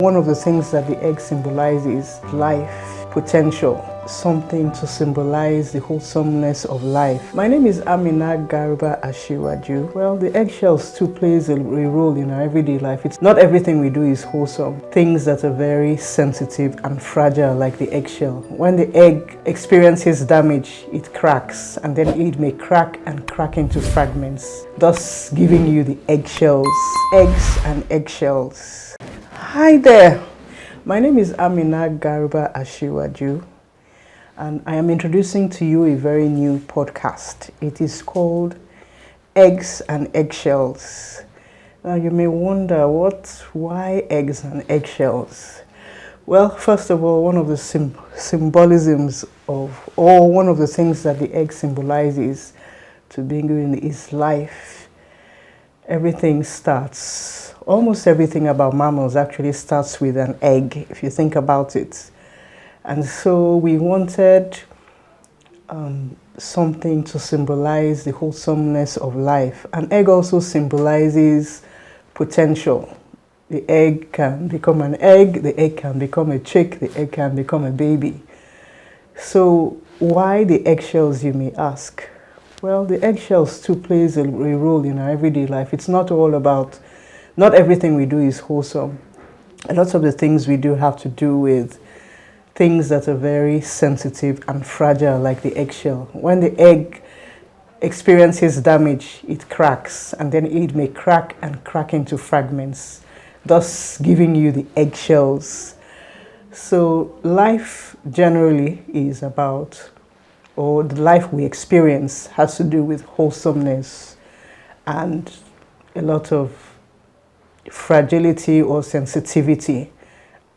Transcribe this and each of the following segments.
One of the things that the egg symbolizes is life, potential, something to symbolize the wholesomeness of life. My name is Amina Garba Ashiwaju. Well, the eggshells too plays a role in our everyday life. It's not everything we do is wholesome. Things that are very sensitive and fragile, like the eggshell. When the egg experiences damage, it cracks, and then it may crack and crack into fragments, thus giving you the eggshells. Eggs and eggshells. Hi there, my name is Amina Garba Ashiwaju, and I am introducing to you a very new podcast. It is called Eggs and Eggshells. Now you may wonder, why eggs and eggshells? Well, first of all, one of the symbolisms of, or one of the things that the egg symbolizes to being is life. Everything starts. Almost everything about mammals actually starts with an egg, if you think about it. And so we wanted something to symbolize the wholesomeness of life. An egg also symbolizes potential. The egg can become an egg, the egg can become a chick, the egg can become a baby. So why the eggshells, you may ask? Well, the eggshells too plays a role in our everyday life. It's not all about, not everything we do is wholesome. A lot of the things we do have to do with things that are very sensitive and fragile, like the eggshell. When the egg experiences damage, it cracks, and then it may crack and crack into fragments, thus giving you the eggshells. So life generally is about, or the life we experience has to do with wholesomeness and a lot of fragility or sensitivity.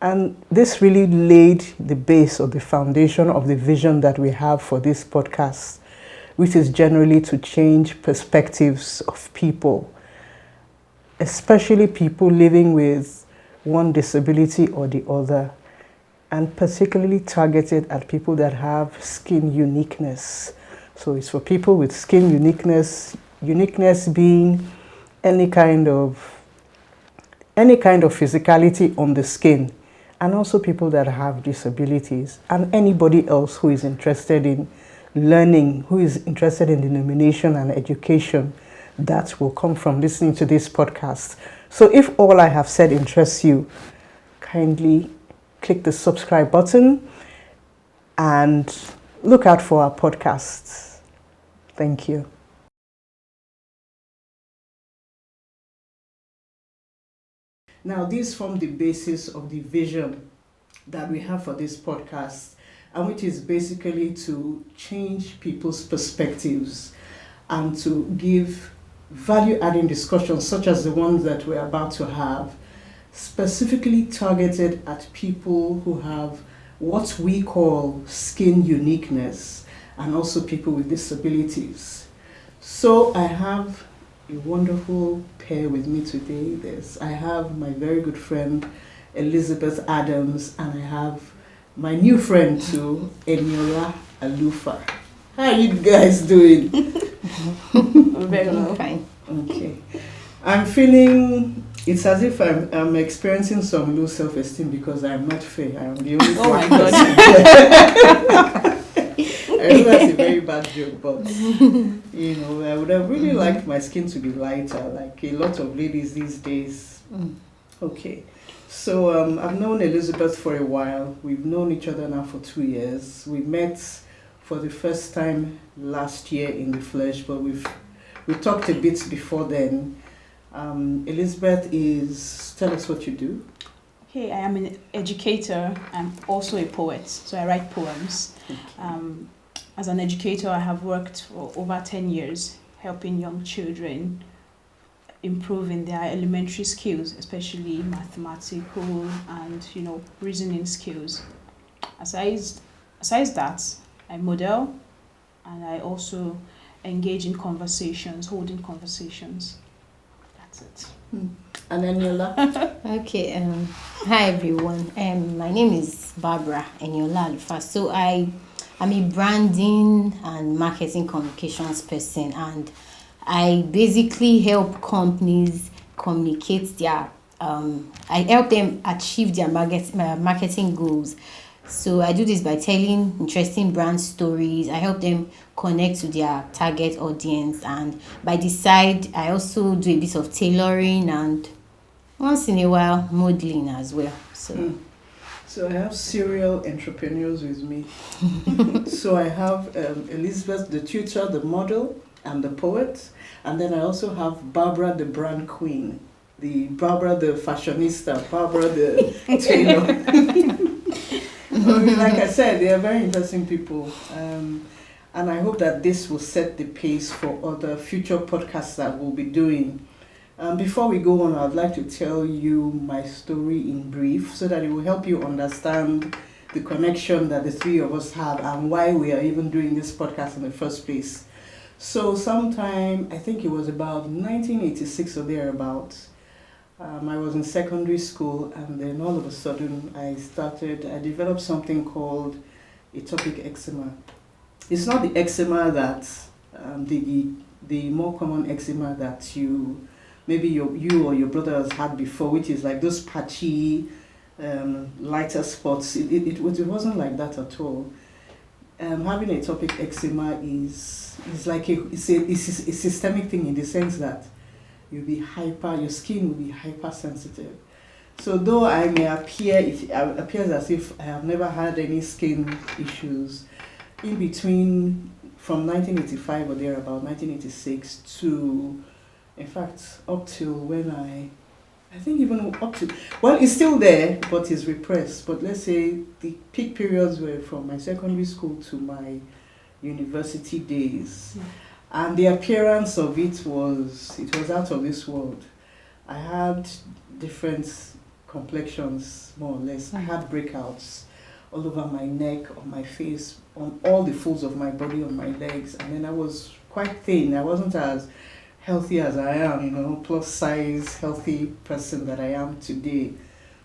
And this really laid the base or the foundation of the vision that we have for this podcast, which is generally to change perspectives of people, especially people living with one disability or the other, and particularly targeted at people that have skin uniqueness. So it's for people with skin uniqueness being any kind of physicality on the skin, and also people that have disabilities, and anybody else who is interested in learning, who is interested in denomination and education that will come from listening to this podcast. So if all I have said interests you, kindly click the subscribe button and look out for our podcasts. Thank you. Now, these form the basis of the vision that we have for this podcast, and which is basically to change people's perspectives and to give value-adding discussions such as the ones that we're about to have, specifically targeted at people who have what we call skin uniqueness, and also people with disabilities. So I have a wonderful pair with me today. I have my very good friend Elizabeth Adams, and I have my new friend too, Eniola Alufa. How are you guys doing? Very well. Fine. Okay. I'm feeling, it's as if I'm experiencing some low self-esteem because I'm not fair. I'm the only Oh my God. I know that's a very bad joke, but you know, I would have really liked my skin to be lighter, like a lot of ladies these days. Okay, so I've known Elizabeth for a while. We've known each other now for 2 years. We met for the first time last year in the flesh, but we talked a bit before then. Elizabeth tell us what you do. Okay, I am an educator. I'm also a poet, so I write poems. Okay. As an educator, I have worked for over 10 years helping young children improve in their elementary skills, especially mathematical and reasoning skills. Aside that, I model, and I also engage in conversations, holding conversations. That's it. And Eniola? Okay, hi everyone. My name is Barbara Eniola Alufa. So I'm a branding and marketing communications person, and I basically help companies communicate their I help them achieve their marketing goals. So I do this by telling interesting brand stories. I help them connect to their target audience, and by the side, I also do a bit of tailoring and once in a while modeling as well. So So I have serial entrepreneurs with me. So I have Elizabeth, the tutor, the model, and the poet. And then I also have Barbara, the brand queen. The Barbara, the fashionista. Barbara, the tailor. Like I said, they are very interesting people. And I hope that this will set the pace for other future podcasts that we'll be doing. Before we go on, I'd like to tell you my story in brief so that it will help you understand the connection that the three of us have and why we are even doing this podcast in the first place. So sometime, I think it was about 1986 or thereabouts, I was in secondary school, and then all of a sudden I developed something called atopic eczema. It's not the eczema that, the more common eczema that maybe you or your brother has had before, which is like those patchy, lighter spots. It wasn't like that at all. Having atopic eczema is like a systemic thing in the sense that your skin will be hypersensitive. So though it appears as if I have never had any skin issues, in between from 1985 or thereabout, 1986 to, in fact, up till when I think even up to, well, it's still there, but it's repressed. But let's say the peak periods were from my secondary school to my university days. Yeah. And the appearance of it was out of this world. I had different complexions, more or less. I had breakouts all over my neck, on my face, on all the folds of my body, on my legs. And then I was quite thin. I wasn't as healthy as I am, plus size, healthy person that I am today.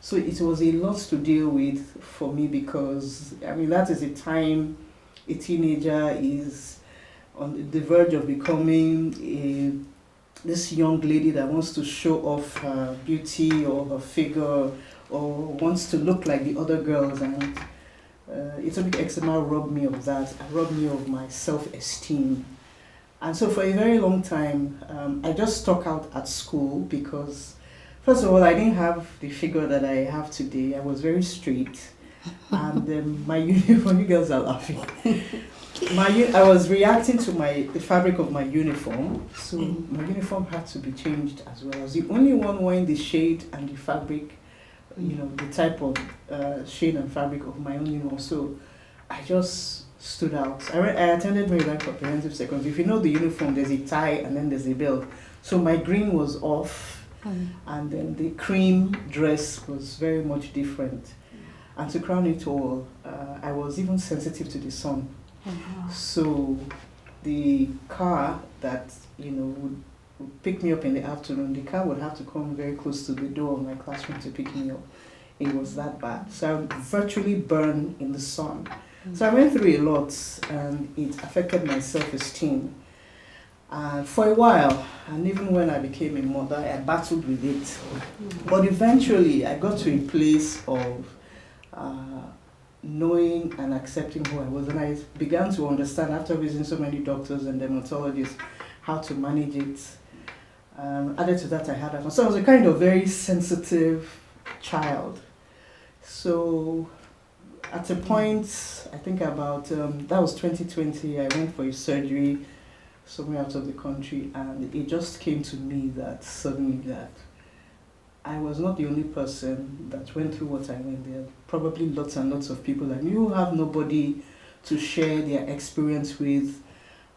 So it was a lot to deal with for me because, that is the time a teenager is on the verge of becoming this young lady that wants to show off her beauty or her figure or wants to look like the other girls, and atopic eczema robbed me of that, robbed me of my self-esteem. And so for a very long time, I just stuck out at school because, first of all, I didn't have the figure that I have today. I was very straight, and my uniform, you girls are laughing. I was reacting to the fabric of my uniform, so my uniform had to be changed as well. I was the only one wearing the shade and the fabric, the type of shade and fabric of my own uniform. So I just stood out. I attended Maryland Comprehensive Secondary. If you know the uniform, there's a tie and then there's a belt. So my green was off, and then the cream dress was very much different. And to crown it all, I was even sensitive to the sun. So the car that would pick me up in the afternoon, the car would have to come very close to the door of my classroom to pick me up. It was that bad. So I would virtually burn in the sun. So I went through a lot, and it affected my self-esteem for a while. And even when I became a mother, I battled with it. But eventually I got to a place of knowing and accepting who I was, and I began to understand after visiting so many doctors and dermatologists how to manage it. Added to that, I had asthma. So I was a kind of very sensitive child. So at a point, I think about, that was 2020, I went for a surgery somewhere out of the country, and it just came to me that suddenly that I was not the only person that went through what I went. There are probably lots and lots of people, and you have nobody to share their experience with.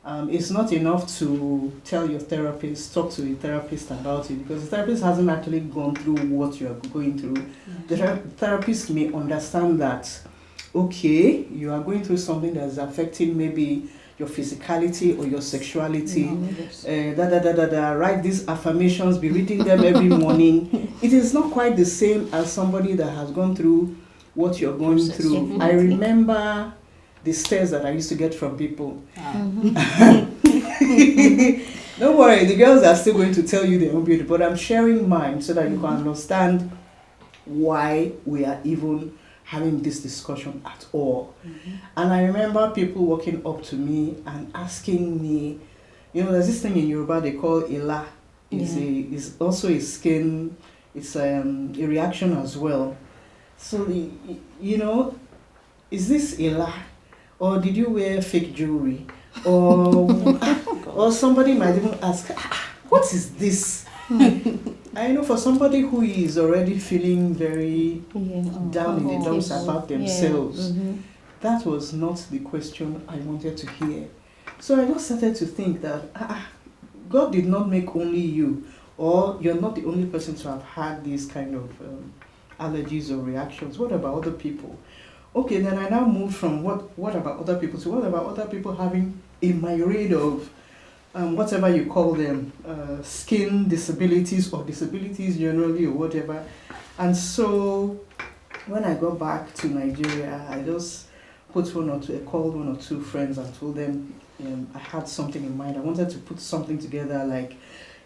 It's not enough to tell your therapist, talk to a therapist about it, because the therapist hasn't actually gone through what you're going through. The therapist may understand that, okay, you are going through something that is affecting maybe your physicality or your sexuality. Write these affirmations, be reading them every morning. It is not quite the same as somebody that has gone through what you're going through. I remember the stares that I used to get from people. Don't worry, the girls are still going to tell you their own beauty, but I'm sharing mine so that you can understand why we are even having this discussion at all. And I remember people walking up to me and asking me, there's this thing in Yoruba they call ila. It's also a skin, it's a reaction as well. So, is this ila? Or did you wear fake jewelry? Or somebody might even ask, what is this? I know for somebody who is already feeling very down in the dumps about themselves, that was not the question I wanted to hear. So I just started to think that God did not make only you, or you're not the only person to have had these kind of allergies or reactions. What about other people? Okay, then I now moved from what about other people to what about other people having a myriad of whatever you call them, skin disabilities or disabilities generally or whatever. And so when I got back to Nigeria, I just called one or two friends and told them I had something in mind. I wanted to put something together like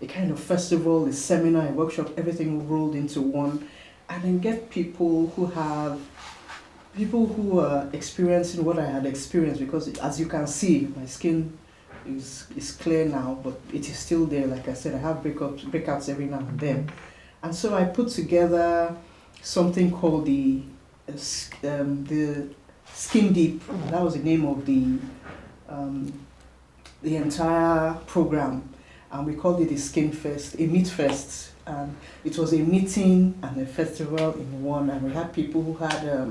a kind of festival, a seminar, a workshop, everything rolled into one, and then get people who are experiencing what I had experienced, because as you can see, my skin is clear now, but it is still there. Like I said, I have breakouts every now and then. And so I put together something called the Skin Deep. That was the name of the entire program. And we called it a Skin Fest, a Meat Fest. And it was a meeting and a festival in one. And we had people who had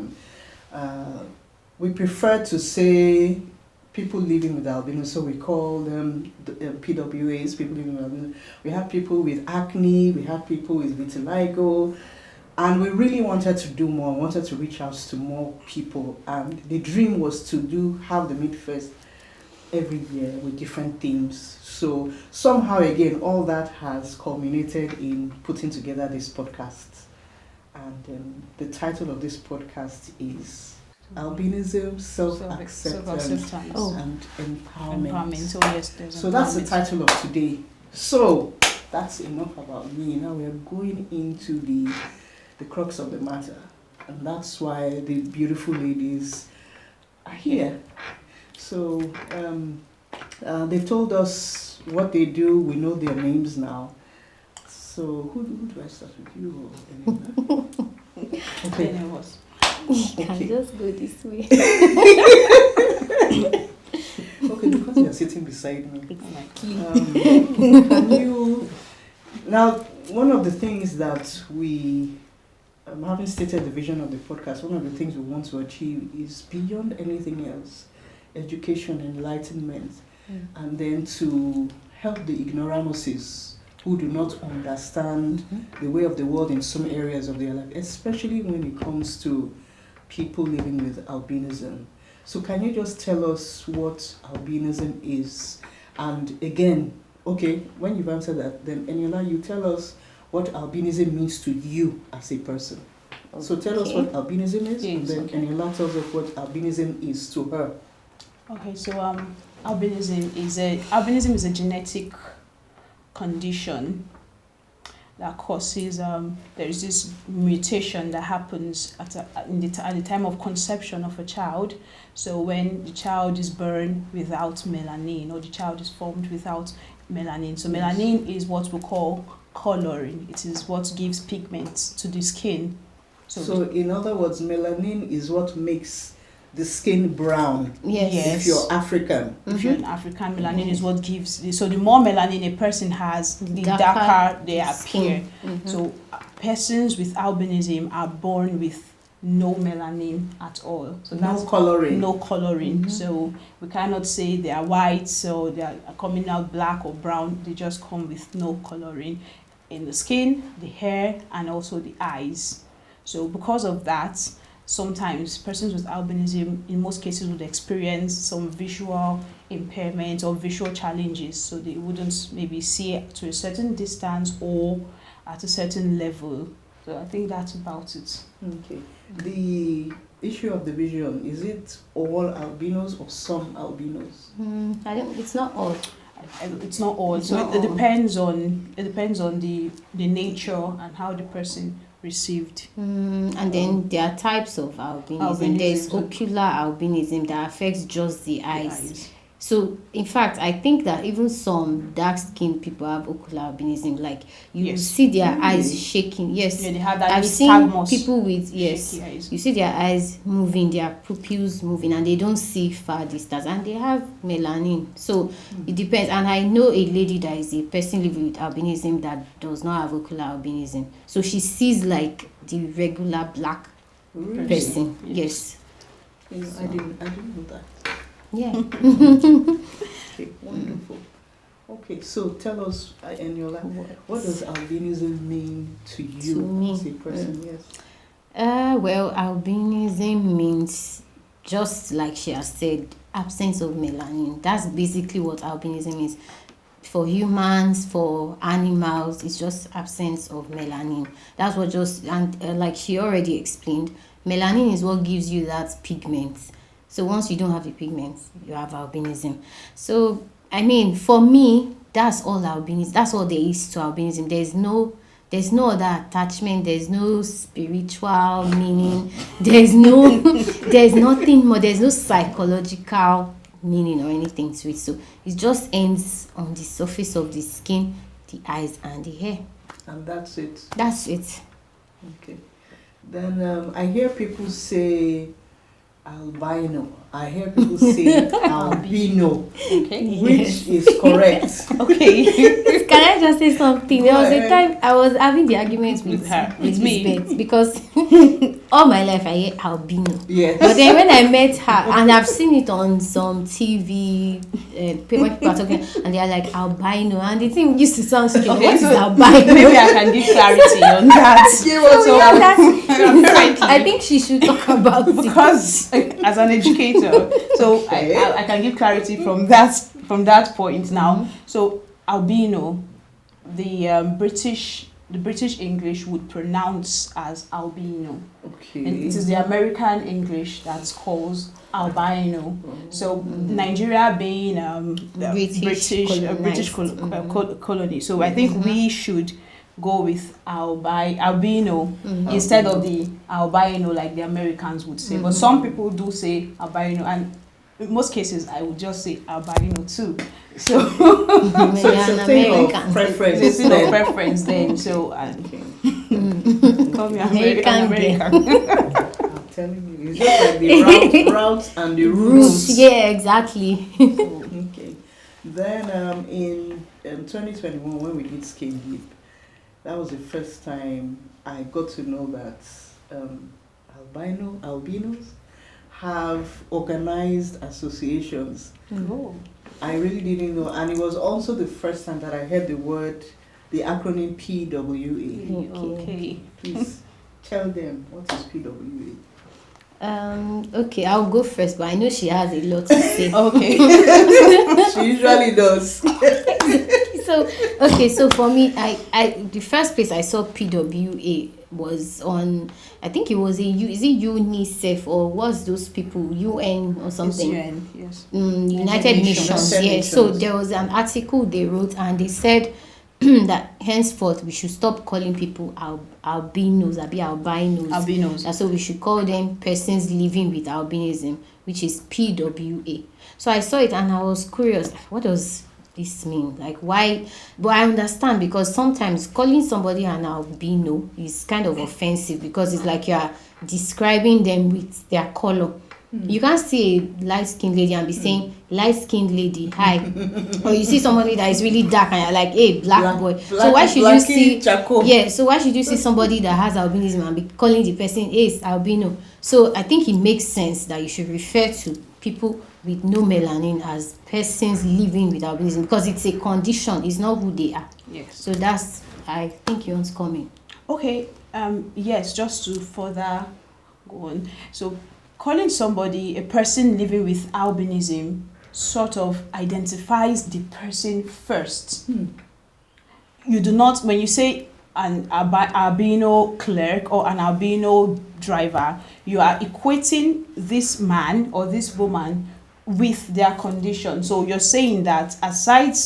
we prefer to say people living with albinos, so we call them PWAs, people living with albinos. We have people with acne, we have people with vitiligo, and we really wanted to do more, wanted to reach out to more people. And the dream was to have the Meat Fest every year with different themes. So somehow again, all that has culminated in putting together this podcast. And the title of this podcast is Albinism, Self-Acceptance and Empowerment. So that's the title of today. So that's enough about me. Now we are going into the crux of the matter. And that's why the beautiful ladies are here. So they've told us what they do. We know their names now. So who do I start with, you or Elena? Okay. You can just go this way. Okay, because you're sitting beside me. Exactly. Can you... Now, one of the things that we, having stated the vision of the podcast, one of the things we want to achieve is beyond anything else, education, enlightenment, and then to help the ignoramuses who do not understand the way of the world in some areas of their life, especially when it comes to people living with albinism. So can you just tell us what albinism is? And again, okay, when you've answered that, then Eniola, you tell us what albinism means to you as a person. Okay. So tell us what albinism is, and then Eniola tells us what albinism is to her. Okay, so albinism is a genetic condition that causes there is this mutation that happens at the time of conception of a child. So when the child is born without melanin, or the child is formed without melanin. So melanin is what we call coloring. It is what gives pigment to the skin. So in other words, melanin is what makes the skin brown. Yes. If you're African. If you're an African, melanin is what gives. So the more melanin a person has, the darker they appear. So persons with albinism are born with no melanin at all. So that's no coloring. No coloring. So we cannot say they are white, so they are coming out black or brown. They just come with no coloring in the skin, the hair, and also the eyes. So because of that, sometimes persons with albinism, in most cases, would experience some visual impairment or visual challenges. So they wouldn't maybe see to a certain distance or at a certain level. So I think that's about it. Okay. The issue of the vision, is it all albinos or some albinos? It's not all. It's not all. So it depends on the nature and how the person received. And then there are types of albinism. There's ocular albinism that affects just the eyes. So, in fact, I think that even some dark-skinned people have ocular albinism. Like, you see their eyes shaking. Yes, they have that I've seen people with, eyes. You see their eyes moving, their pupils moving, and they don't see far distance. And they have melanin. So, it depends. And I know a lady that is a person living with albinism that does not have ocular albinism. So, she sees like the regular black person. Yes. I didn't know that. Yeah. Okay, wonderful. Okay, so tell us, Eniola, what does albinism mean to you To me. as a person? Yes. Well, albinism means, just like she has said, absence of melanin. That's basically what albinism is. For humans, for animals, it's just absence of melanin. That's what like she already explained, melanin is what gives you that pigment. So once you don't have the pigments, you have albinism. So, I mean, for me, that's all albinism. That's all there is to albinism. There's no other attachment. There's no spiritual meaning. There's nothing more. There's no psychological meaning or anything to it. So it just ends on the surface of the skin, the eyes, and the hair. And that's it. That's it. Okay. Then I hear people say albino. I hear people say albino, which is correct. Okay. Can I just say something? There was a time I was having the argument with her, with me, because all my life I hear albino. Yes. But then when I met her, and I've seen it on some TV, people are talking, and they are like albino, and the thing used to sound strange. Okay, what is so albino? Maybe I can give clarity on that. I think she should talk about it. Because as an educator, so I can give clarity from that point now. Mm-hmm. So albino, the British English would pronounce as albino. Okay. And it is the American English that's called albino. So Nigeria being British colony. So I think we should go with albino instead of the albino like the Americans would say. But some people do say albino, and in most cases I would just say albino too. So So it's a thing of preference. it's a thing of preference then. So call me American. I'm telling you, it's just like the routes and the routes. Yeah, exactly. Okay. Then in 2021, when we did Skin Deep, that was the first time I got to know that albinos have organized associations. Oh. I really didn't know, and it was also the first time that I heard the acronym PWA. Okay. Please tell them what is PWA. Okay, I'll go first, but I know she has a lot to say. Okay. She usually does. So for me, I the first place I saw PWA was on, I think it was is it UNICEF or what's those people, UN or something? UN, yes. United Nations. Yeah. So there was an article they wrote, and they said that henceforth we should stop calling people albinos. And so we should call them persons living with albinism, which is PWA. So I saw it and I was curious, what does this mean? Like, why? But I understand, because sometimes calling somebody an albino is kind of offensive, because it's like you're describing them with their color. You can't see a light-skinned lady and be saying, light-skinned lady, hi. Or you see somebody that is really dark and you're like, hey, black boy. So why should you see so why should you see somebody that has albinism and be calling the person, hey, it's albino? So I think it makes sense that you should refer to people with no melanin as persons living with albinism, because it's a condition, it's not who they are. Yes. So that's, I think yours coming. Okay. Yes, just to further go on. So calling somebody a person living with albinism sort of identifies the person first. You do not, when you say an albino clerk or an albino driver, you are equating this man or this woman with their condition. So you're saying that aside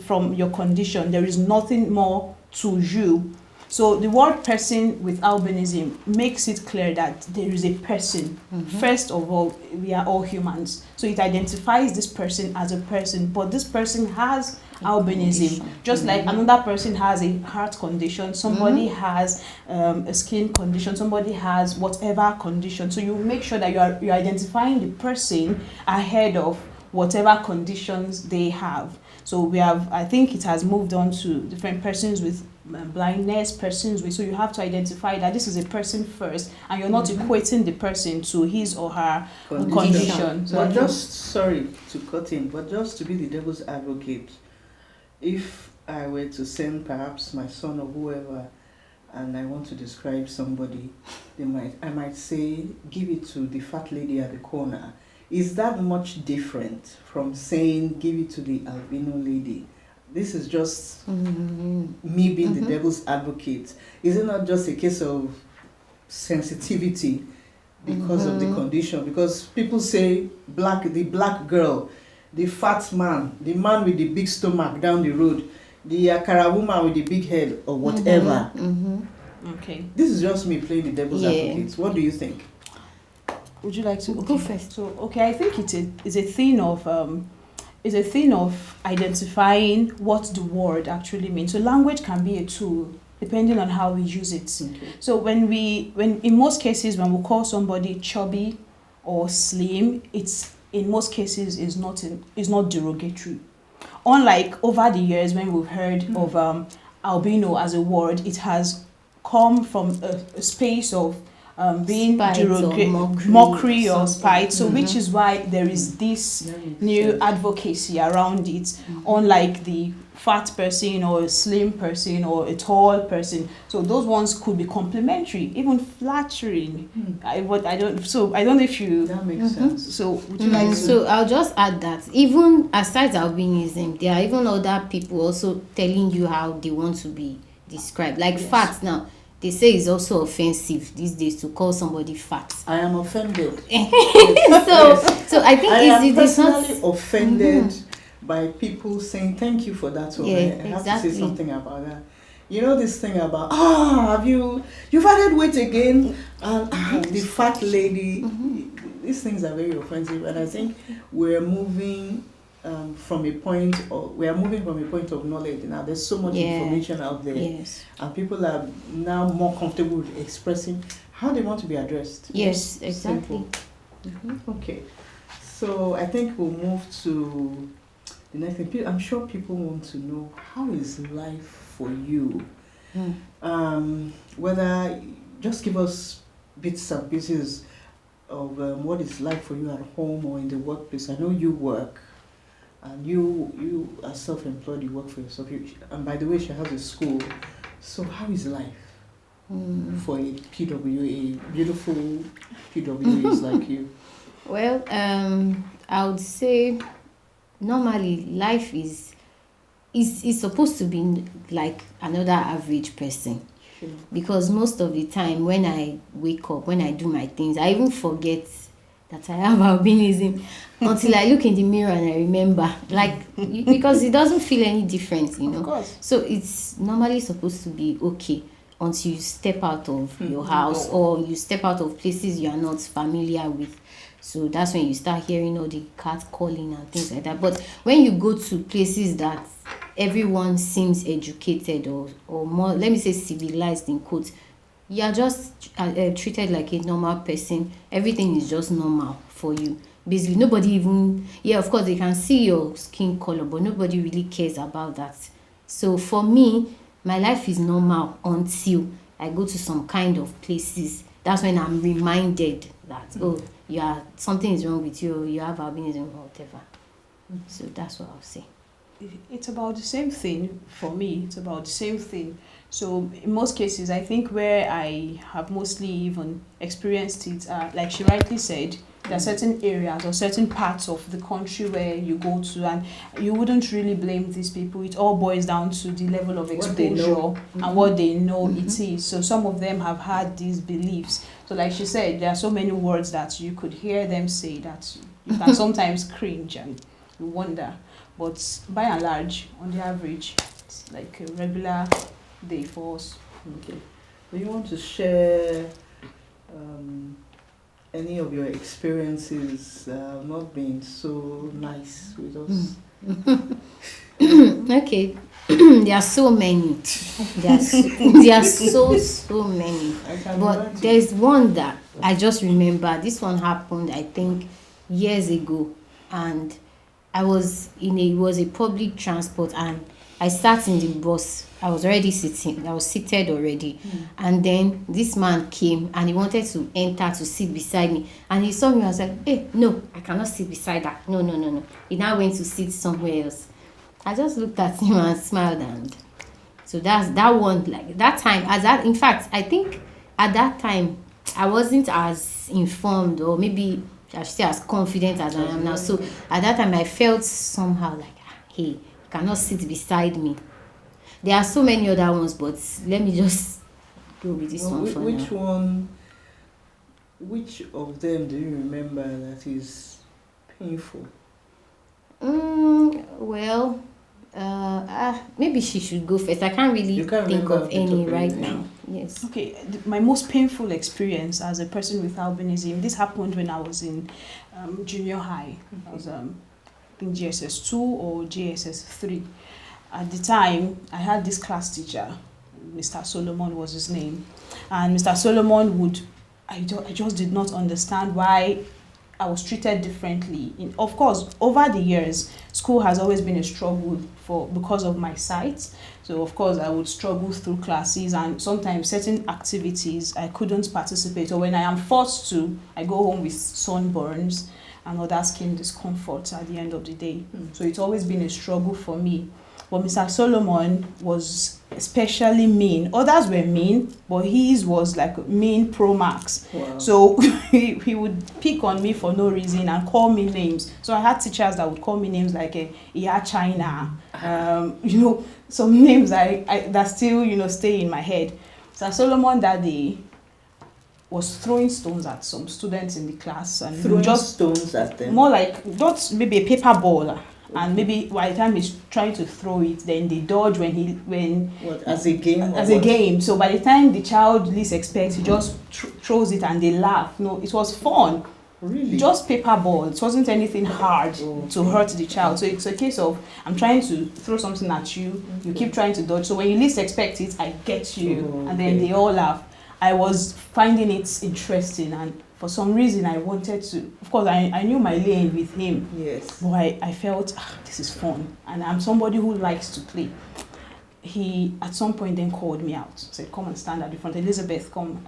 from your condition, there is nothing more to you. So the word person with albinism makes it clear that there is a person. First of all, we are all humans. So it identifies this person as a person, but this person has albinism. Just like another person has a heart condition, somebody has a skin condition, somebody has whatever condition. So you make sure that you're identifying the person ahead of whatever conditions they have. So we have, I think it has moved on to different persons with blindness, persons with, so you have to identify that this is a person first, and you're not equating the person to his or her condition. So But just, sorry to cut in, but just to be the devil's advocate, if I were to send perhaps my son or whoever, and I want to describe somebody, I might say, give it to the fat lady at the corner. Is that much different from saying, give it to the albino lady? This is just me being the devil's advocate. Is it not just a case of sensitivity because of the condition? Because people say the black girl, the fat man, the man with the big stomach down the road, the akara woman with the big head or whatever. Okay. This is just me playing the devil's advocate. What do you think? Would you like to go first? So I think it's a thing of identifying what the word actually means. So language can be a tool depending on how we use it. Okay. So when in most cases when we call somebody chubby or slim, it's in most cases is not derogatory. Unlike over the years when we've heard of albino as a word, it has come from a space of being mockery or spite. So which is why there is this new advocacy around it, unlike the fat person or a slim person or a tall person. So those ones could be complimentary, even flattering. I don't know if you... That makes sense. So would you like to... So I'll just add that even aside albinism, there are even other people also telling you how they want to be described. Like fat now. They say it's also offensive these days to call somebody fat. I am offended. So I think I am it's personally offended by people saying thank you for that. So I have to say something about that. You know this thing about you've added weight again, the fat lady. These things are very offensive, and I think we're moving from a point of knowledge now. There's so much information out there, and people are now more comfortable with expressing how they want to be addressed. Yes, exactly. Okay, so I think we'll move to the next thing. I'm sure people want to know, how is life for you? Whether just give us bits and pieces of what is life for you at home or in the workplace. I know you work. And you are self-employed, you work for yourself. And by the way, she has a school. So how is life for a PWA, beautiful PWAs like you? Well, I would say normally life is supposed to be like another average person. Sure. Because most of the time when I wake up, when I do my things, I even forget that I have albinism until I look in the mirror and I remember, because it doesn't feel any different, Of course. So it's normally supposed to be okay until you step out of your house or you step out of places you are not familiar with. So that's when you start hearing all the cat calling and things like that. But when you go to places that everyone seems educated or more, let me say civilized in quotes, you are just treated like a normal person. Everything is just normal for you. Basically, nobody even... Yeah, of course, they can see your skin color, but nobody really cares about that. So for me, my life is normal until I go to some kind of places. That's when I'm reminded that, something is wrong with you, you have albinism or whatever. So that's what I'll say. It's about the same thing for me. It's about the same thing. So in most cases, I think where I have mostly even experienced it, like she rightly said, There are certain areas or certain parts of the country where you go to, and you wouldn't really blame these people. It all boils down to the level of exposure and what they know it is. So some of them have had these beliefs. So like she said, there are so many words that you could hear them say that you can sometimes cringe and you wonder. But by and large, on the average, it's like a regular day for us. Okay. Do you want to share any of your experiences not being so nice with us? Okay. There are so many. There are so many. But imagine. there's one that I just remember. This one happened, I think, years ago, and it was a public transport, and I sat in the bus. I was seated already. And then this man came and he wanted to enter to sit beside me. And he saw me and was like, hey, no, I cannot sit beside that. No. He now went to sit somewhere else. I just looked at him and smiled, and so that's that one. Like that time, in fact, I think at that time I wasn't as informed, or maybe I should say as confident as I am now. So at that time I felt somehow like, hey, you cannot sit beside me. There are so many other ones, but let me just go with this one for now. Which of them do you remember that is painful? Well, maybe she should go first. I can't really think of any right now. Yes. Okay, my most painful experience as a person with albinism, this happened when I was in junior high. I was in GSS 2 or GSS 3. At the time, I had this class teacher, Mr. Solomon was his name. And Mr. Solomon I just did not understand why I was treated differently. Of course, over the years, school has always been a struggle because of my sight. So of course, I would struggle through classes, and sometimes certain activities I couldn't participate. Or when I am forced to, I go home with sunburns and other skin discomfort at the end of the day. So it's always been a struggle for me. But Mr. Solomon was especially mean. Others were mean, but his was like mean pro max. Wow. So he would pick on me for no reason and call me names. So I had teachers that would call me names like "Yeah, China," some names that still stay in my head. Mr. Solomon that day was throwing stones at some students in the class, and throwing stones at them. More like not maybe a paper ball. And maybe by the time he's trying to throw it, then they dodge as a game. As a game. So by the time the child least expects, he just throws it and they laugh. No, it was fun. Really? Just paper ball. It wasn't anything hard to hurt the child. So it's a case of I'm trying to throw something at you. You keep trying to dodge. So when you least expect it, I get you, and then they all laugh. I was finding it interesting, and for some reason I wanted to, of course I knew my lane with him. Yes. But I felt this is fun, and I'm somebody who likes to play. He at some point then called me out, said come and stand at the front. Elizabeth, come.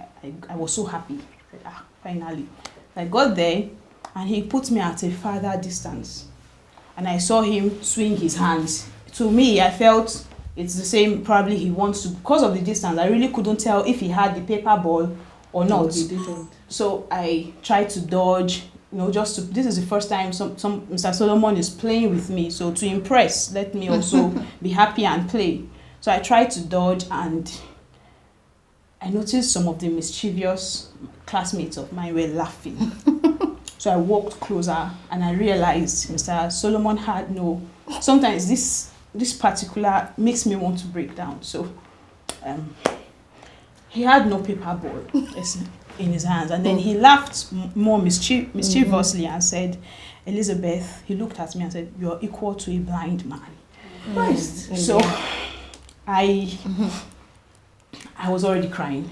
I was so happy. I said, finally. I got there and he put me at a farther distance, and I saw him swing his hands. To me, I felt it's the same, probably he wants to, because of the distance, I really couldn't tell if he had the paper ball or not. No, he didn't. So I tried to dodge, this is the first time Mr. Solomon is playing with me. So to impress, let me also be happy and play. So I tried to dodge, and I noticed some of the mischievous classmates of mine were laughing. So I walked closer and I realized Mr. Solomon had sometimes this particular makes me want to break down. So he had no paper ball in his hands, and then he laughed more mischievously and said, Elizabeth, he looked at me and said, you're equal to a blind man. Christ. So I was already crying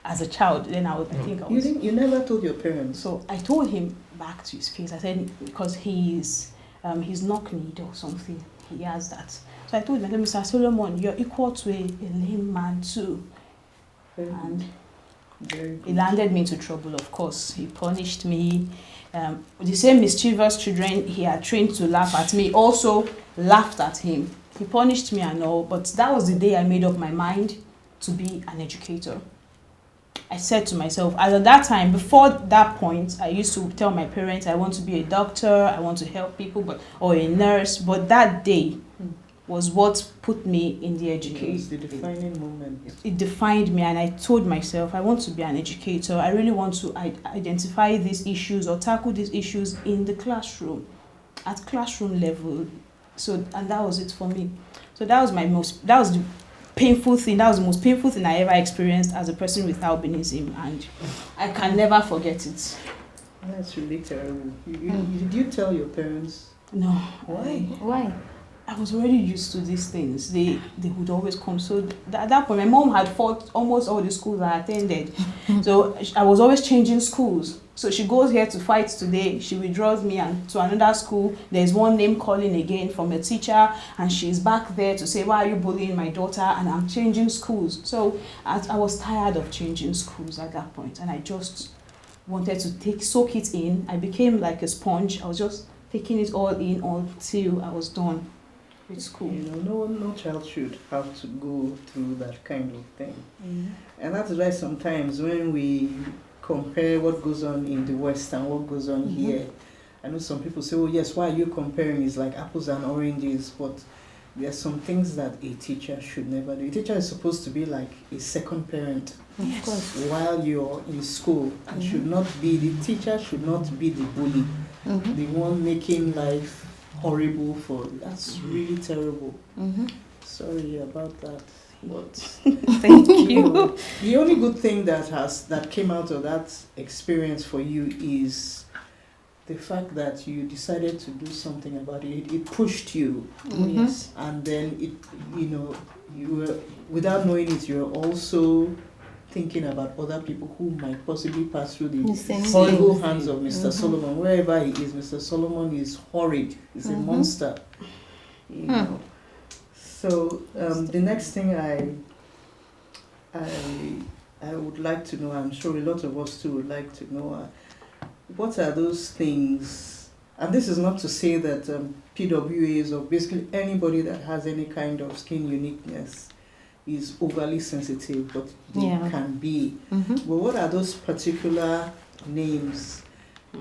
as a child. Then I think I was. You never told your parents? So I told him back to his face. I said, because he's knock-kneed or something. He has that. So I told him, Mr. Solomon, you're equal to a lame man too. And he landed me into trouble, of course. He punished me. The same mischievous children he had trained to laugh at me also laughed at him. He punished me and all, but that was the day I made up my mind to be an educator. I said to myself, as at that time, before that point, I used to tell my parents I want to be a doctor, I want to help people, or a nurse. But that day was what put me in the education. It was the defining moment. It defined me, and I told myself I want to be an educator. I really want to identify these issues or tackle these issues in the classroom, at classroom level. So, and that was it for me. So that was the most painful thing I ever experienced as a person with albinism, and I can never forget it. That's really terrible. Did you tell your parents? No. Why? I was already used to these things. They would always come. So at that point, my mom had fought almost all the schools I attended. So I was always changing schools. So she goes here to fight today, she withdraws me and to another school. There's one name calling again from a teacher, and she's back there to say, why are you bullying my daughter? And I'm changing schools. So I was tired of changing schools at that point, and I just wanted to soak it in. I became like a sponge. I was just taking it all in until I was done with school. You know, no child should have to go through that kind of thing. Mm-hmm. And that's why sometimes when we compare what goes on in the West and what goes on here, I know some people say, oh yes, why are you comparing? It's like apples and oranges. But there are some things that a teacher should never do. A teacher is supposed to be like a second parent. Of course. While you're in school, and the teacher should not be the bully, the one making life horrible for you. That's really terrible. Sorry about that. But Thank you. The only good thing that came out of that experience for you is the fact that you decided to do something about it. It pushed you. Yes. And then you were, without knowing it, you're also thinking about other people who might possibly pass through the horrible hands of Mr. Solomon. Wherever he is, Mr. Solomon is horrid. He's a monster. You know. So the next thing I would like to know, I'm sure a lot of us too would like to know, what are those things? And this is not to say that PWAs or basically anybody that has any kind of skin uniqueness is overly sensitive, but they can be. But what are those particular names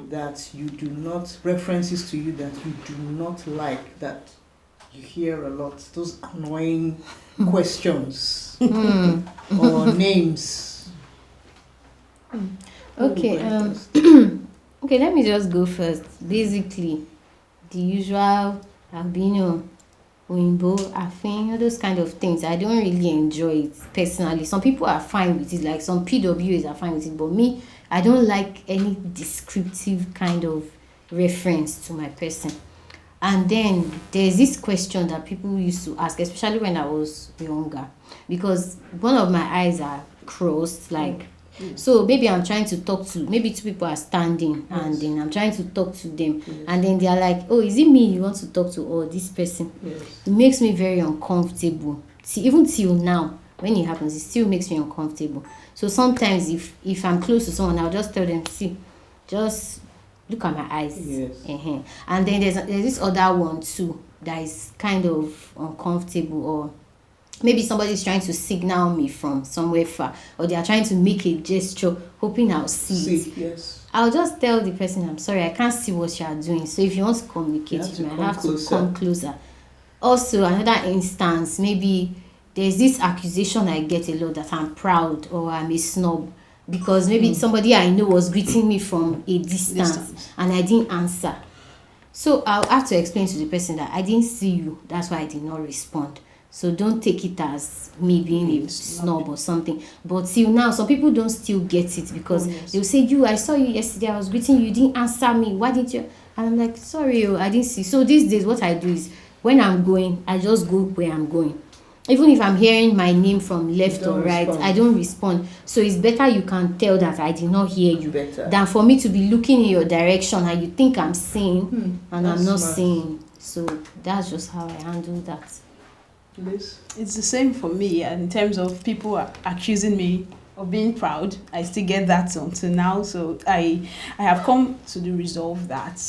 that you do not, references to you that you do not like, that you hear a lot, those annoying questions or names? Okay, okay, let me just go first. Basically, the usual albino, Oimbo, Afin, those kind of things. I don't really enjoy it personally. Some people are fine with it, like some PWAs are fine with it, but me, I don't like any descriptive kind of reference to my person. And then there's this question that people used to ask, especially when I was younger, because one of my eyes are crossed, like, so maybe I'm trying to talk to, maybe two people are standing, and then I'm trying to talk to them, and then they're like, oh, is it me you want to talk to, or this person? It makes me very uncomfortable. See, even till now, when it happens, it still makes me uncomfortable. So sometimes if I'm close to someone, I'll just tell them, see, just look at my eyes. And then there's this other one too that is kind of uncomfortable, or maybe somebody's trying to signal me from somewhere far, or they are trying to make a gesture hoping I'll see it. Yes. I'll just tell the person, I'm sorry, I can't see what you are doing. So if you want to communicate with me, I have to come closer. Also, another instance, maybe there's this accusation I get a lot that I'm proud or I'm a snob, because maybe somebody I know was greeting me from a distance and I didn't answer. So I'll have to explain to the person that I didn't see you, that's why I did not respond. So don't take it as me being a snob or something. But till now, some people don't still get it, because they'll say, I saw you yesterday, I was greeting you, you didn't answer me, why didn't you? And I'm like, sorry, I didn't see. So these days what I do is, when I'm going, I just go where I'm going. Even if I'm hearing my name from left or right, I don't respond. So it's better you can tell that I did not hear you than for me to be looking in your direction and you think I'm seeing and I'm not seeing. So that's just how I handle that. Liz? It's the same for me, and in terms of people accusing me of being proud, I still get that until now. So I have come to the resolve that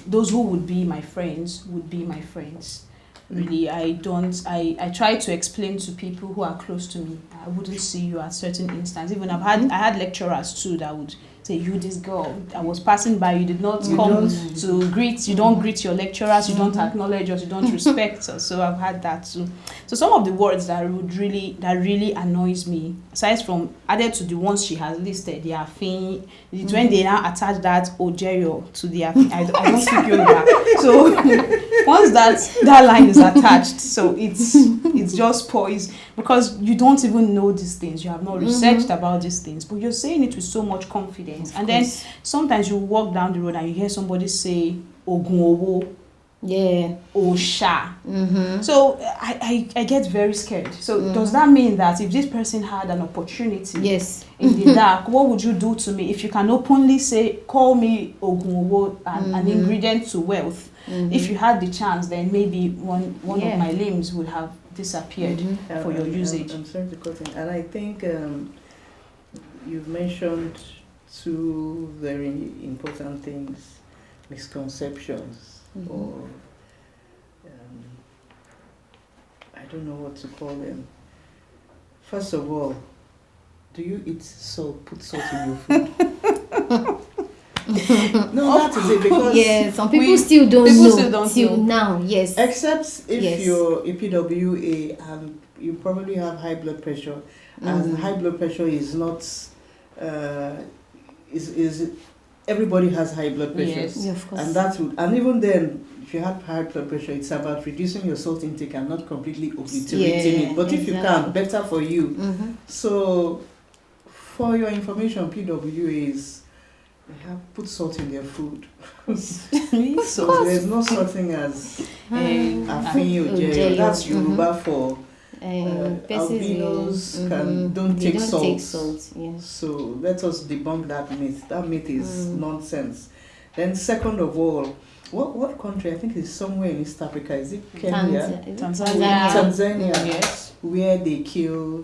those who would be my friends would be my friends. Really, I try to explain to people who are close to me. I wouldn't see you at certain instances. Even I had lecturers too that would say, you, this girl, I was passing by, you did not come to greet, you don't greet your lecturers, you don't acknowledge us, you don't respect us. So I've had that too. So some of the words that really annoys me, aside from added to the ones she has listed, the afin, it's when they now attach that ojeyo to the afin. I don't speak Yoruba. So once that line is attached, so it's just poison, because you don't even know these things, you have not researched about these things, but you're saying it with so much confidence. And then sometimes you walk down the road and you hear somebody say ogun owo, osha. So I get very scared. So does that mean that if this person had an opportunity in the dark, what would you do to me? If you can openly say, call me ogun owo, an ingredient to wealth, if you had the chance, then maybe one of my limbs would have disappeared for your usage. I'm sorry to cut in. And I think you've mentioned two very important things, misconceptions, or I don't know what to call them. First of all, do you eat salt, put salt in your food? No, that is it, because some people still don't know till know. now. Yes, except if you're a PWA and you probably have high blood pressure, and high blood pressure is not is everybody has high blood pressure. Yes. Yeah, of course. And that would, and even then, if you have high blood pressure, it's about reducing your salt intake and not completely obliterating it. But if you can, better for you. So, for your information, PWAs, they have put salt in their food. So there's no such thing as afinyo. That's Yoruba for albinos don't take salt. Yes. So let us debunk that myth. That myth is nonsense. Then second of all, what country? I think it's somewhere in East Africa. Is it Kenya? Tanzania. Yes. Where they kill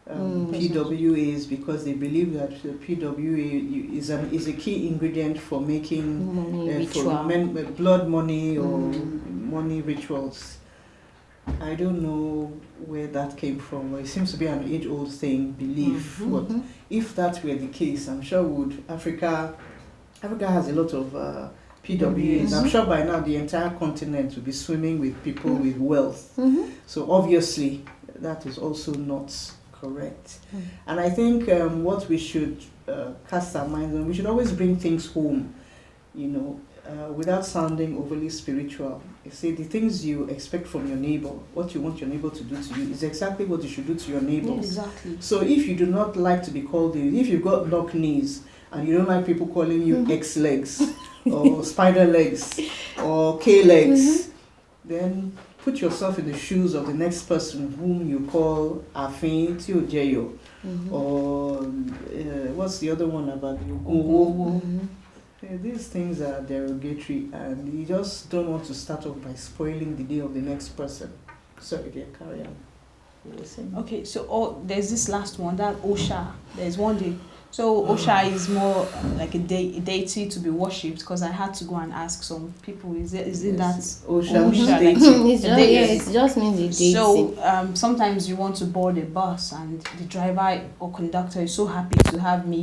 PWAs because they believe that the PWA is a key ingredient for making blood money or money rituals. I don't know where that came from. It seems to be an age-old thing, belief. But if that were the case, I'm sure Africa has a lot of PWAs. I'm sure by now the entire continent will be swimming with people with wealth. So obviously that is also not correct. And I think what we should cast our minds on, we should always bring things home, without sounding overly spiritual. You see, the things you expect from your neighbor, what you want your neighbor to do to you, is exactly what you should do to your neighbor. Yeah, exactly. So if you do not like to be called, if you've got knock knees and you don't like people calling you X legs or spider legs or K legs, then put yourself in the shoes of the next person whom you call Afin Tiojeyo, or what's the other one about you? These things are derogatory, and you just don't want to start off by spoiling the day of the next person. Sorry, dear, carry on. Okay, so there's this last one, that Osha. There's one day. So Osha is more like a deity to be worshipped, because I had to go and ask some people, is it that Osha? It just means a deity. So sometimes you want to board a bus and the driver or conductor is so happy to have me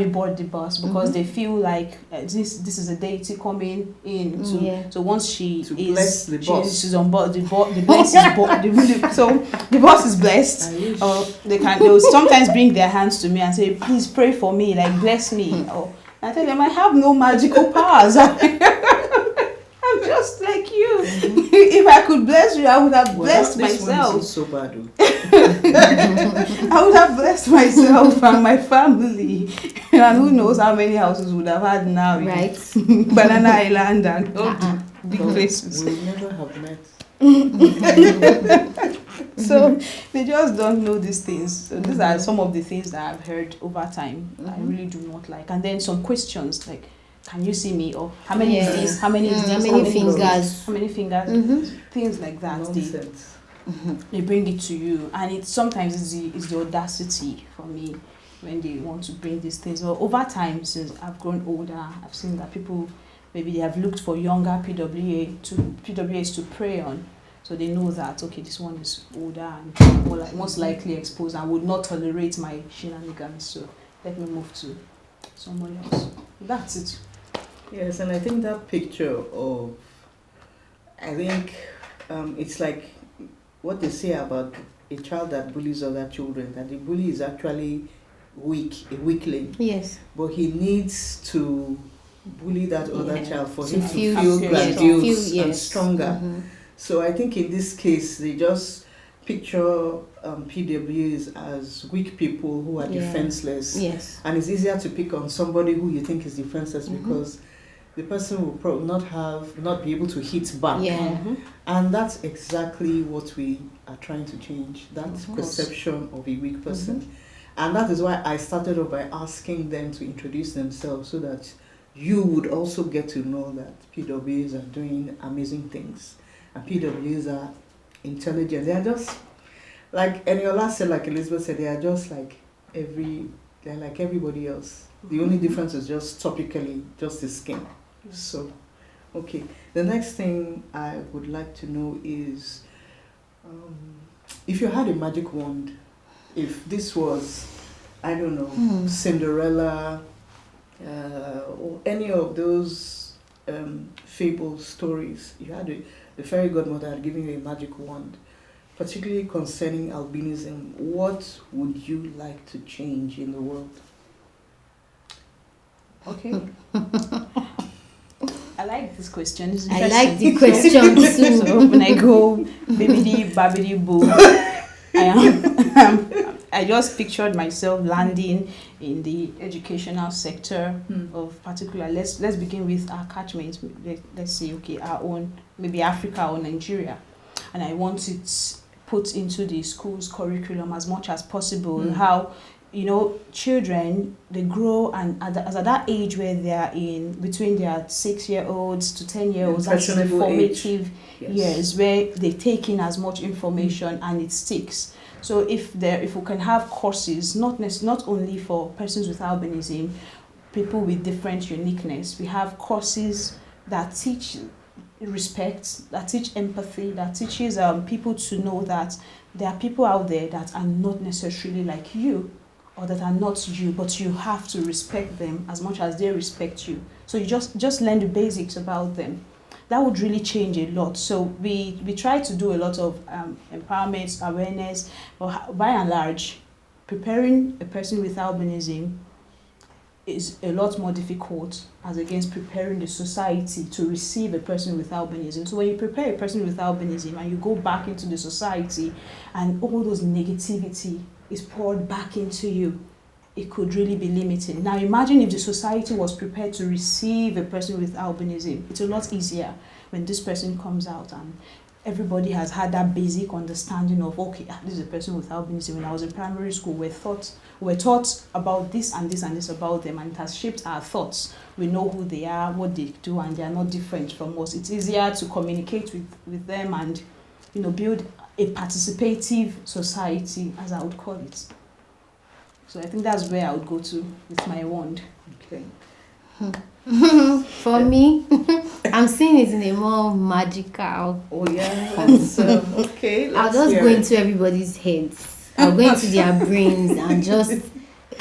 board the bus, because they feel like this is a deity coming in. So once she's on board, the bus is so the bus is blessed. They'll sometimes bring their hands to me and say, please pray for me, like bless me. Or I tell them I have no magical powers. I'm just like you. If I could bless you, I would have blessed myself. So bad. I would have blessed myself and my family. And who knows how many houses would have had now. Right. Banana Island and all the big places. We'll never have met. So they just don't know these things. So these are some of the things that I've heard over time. I really do not like. And then some questions like, can you see me? Or how many is this? How many is this? How many fingers? How many fingers? Things like that. Nonsense. They bring it to you, and it sometimes is the audacity for me when they want to bring these things. But over time, since I've grown older, I've seen that people maybe they have looked for younger PWAs to pray on. So they know that, okay, this one is older and most likely exposed and would not tolerate my shenanigans. So let me move to somebody else. That's it. Yes, and I think that picture of, I think it's like what they say about a child that bullies other children, that the bully is actually weak, a weakling. Yes. But he needs to bully that other child for him to feel feel grandiose and yes. stronger. So I think in this case, they just picture PWs as weak people who are defenseless. Yes. And it's easier to pick on somebody who you think is defenseless because the person will probably not be able to hit back. Yeah. And that's exactly what we are trying to change, that perception of a weak person. And that is why I started off by asking them to introduce themselves so that you would also get to know that PWs are doing amazing things. And PWs are intelligent. They are just, like Eniola said, like Elizabeth said, they are just like they're like everybody else. The only difference is just topically, just the skin. So, okay. The next thing I would like to know is, if you had a magic wand, if this was, I don't know, Cinderella, or any of those fable stories, you had the fairy godmother had given you a magic wand, particularly concerning albinism, what would you like to change in the world? Okay. I like this question. It's I like the question too. So when I go bibbidi babbidi boo, I just pictured myself landing in the educational sector of particular. Let's begin with our catchment. Let's say, okay, our own, maybe Africa or Nigeria, and I want it put into the school's curriculum as much as possible. How, children, they grow, and at that age where they are in between their 6-year-olds to 10-year-olds, that's the formative years where they take in as much information and it sticks. So if we can have courses, not only for persons with albinism, people with different uniqueness, we have courses that teach respect, that teach empathy, that teaches people to know that there are people out there that are not necessarily like you, or that are not you, but you have to respect them as much as they respect you. So you just learn the basics about them. That would really change a lot. So we try to do a lot of empowerment, awareness, but by and large, preparing a person with albinism is a lot more difficult as against preparing the society to receive a person with albinism. So when you prepare a person with albinism and you go back into the society and all those negativity is poured back into you, it could really be limiting. Now imagine if the society was prepared to receive a person with albinism. It's a lot easier when this person comes out and everybody has had that basic understanding of, okay, this is a person with albinism. When I was in primary school, we're taught about this and this and this about them, and it has shaped our thoughts. We know who they are, what they do, and they are not different from us. It's easier to communicate with them and build a participative society, as I would call it. So I think that's where I would go to with my wand. Okay. For me, I'm seeing it in a more magical. Oh yeah. Okay. I'll just go into everybody's heads. I'll go into their brains and just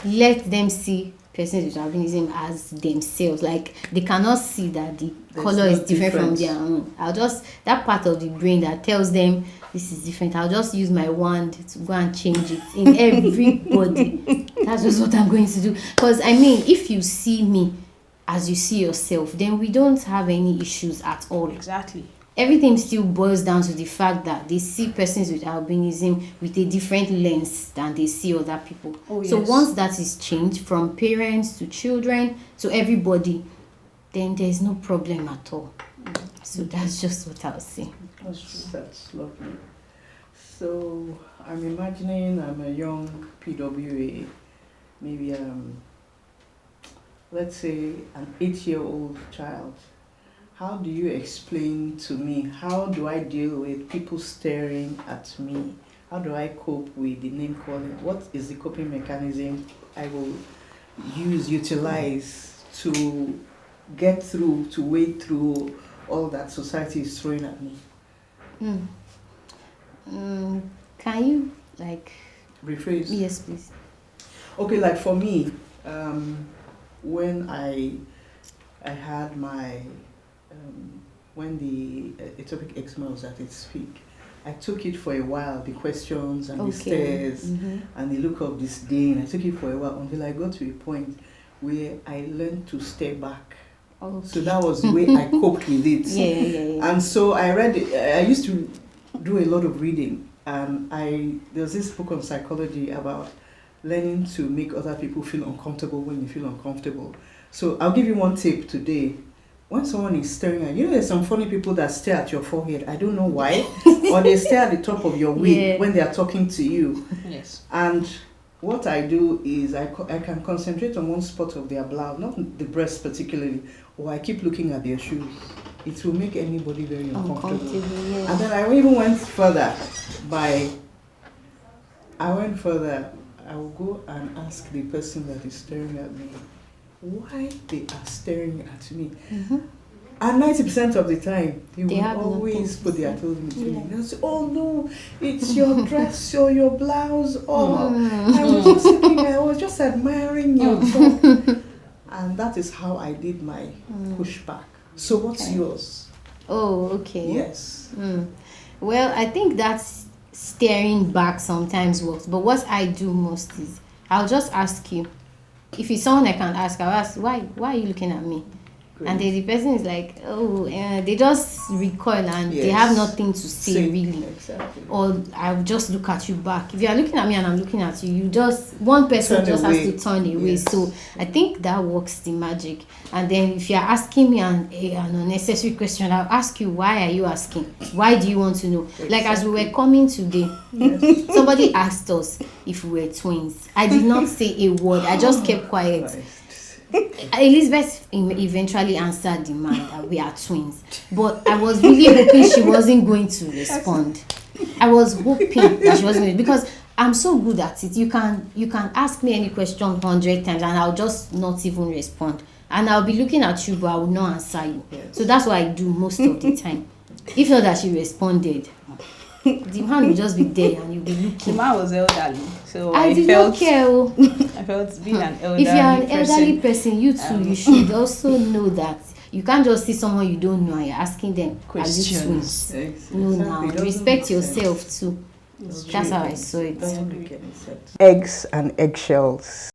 let them see persons with albinism as themselves. Like they cannot see that the color is different from their own. I'll just, that part of the brain that tells them this is different, I'll just use my wand to go and change it in everybody. That's just what I'm going to do. Because if you see me as you see yourself, then we don't have any issues at all. Exactly. Everything still boils down to the fact that they see persons with albinism with a different lens than they see other people. Oh, yes. So once that is changed from parents to children to everybody, then there's no problem at all. So that's just what I'll say. That's lovely. So I'm imagining I'm a young PWA, maybe let's say an 8-year-old child. How do you explain to me, how do I deal with people staring at me? How do I cope with the name calling? What is the coping mechanism I will utilize to get through, to wade through all that society is throwing at me? Can you like Rephrase. yes, please? Okay, like for me, when I had my when the atopic eczema was at its peak, I took it for a while, the questions and the stares and the look of disdain. I took it for a while until I got to a point where I learned to step back. Okay. So that was the way I coped with it. Yeah. And so I read it. I used to do a lot of reading, and there was this book on psychology about learning to make other people feel uncomfortable when you feel uncomfortable. So I'll give you one tip today. When someone is staring at you, there's some funny people that stare at your forehead. I don't know why. Or they stare at the top of your wig when they are talking to you. Yes. And what I do is I can concentrate on one spot of their blouse, not the breast particularly, or I keep looking at their shoes. It will make anybody very uncomfortable. Yeah. And then I even went further I will go and ask the person that is staring at me why they are staring at me. And 90% of the time, they will always put their toes in between. They'll say, oh no, it's your dress or your blouse. Oh, I was just admiring your top. And that is how I did my pushback. So what's yours? Oh, okay. Yes. Well, I think that's staring back sometimes works, but what I do most is I'll just ask you. If it's someone I can ask, I'll ask, why are you looking at me? Great. And then the person is like, they just recoil and they have nothing to say really. Exactly. Or I'll just look at you back. If you are looking at me and I'm looking at you, one person has to turn away. Yes. So I think that works the magic. And then if you're asking me an unnecessary question, I'll ask you, why are you asking? Why do you want to know? Exactly. Like as we were coming today, somebody asked us if we were twins. I did not say a word. I just kept quiet. Elizabeth eventually answered the man that we are twins, but I was really hoping she wasn't going to respond. I was hoping that she wasn't going to, because I'm so good at it. You can ask me any question 100 times and I'll just not even respond, and I'll be looking at you but I will not answer you. So that's what I do most of the time. If not that she responded, the man will just be there and you'll be looking. The man was elderly, so I did not care. I felt being an elderly if you're an elderly person, you too, you should also know that you can't just see someone you don't know and you're asking them, questions. Are you twins? Exactly. No, now respect yourself too. That's how I saw it. Eggs and eggshells.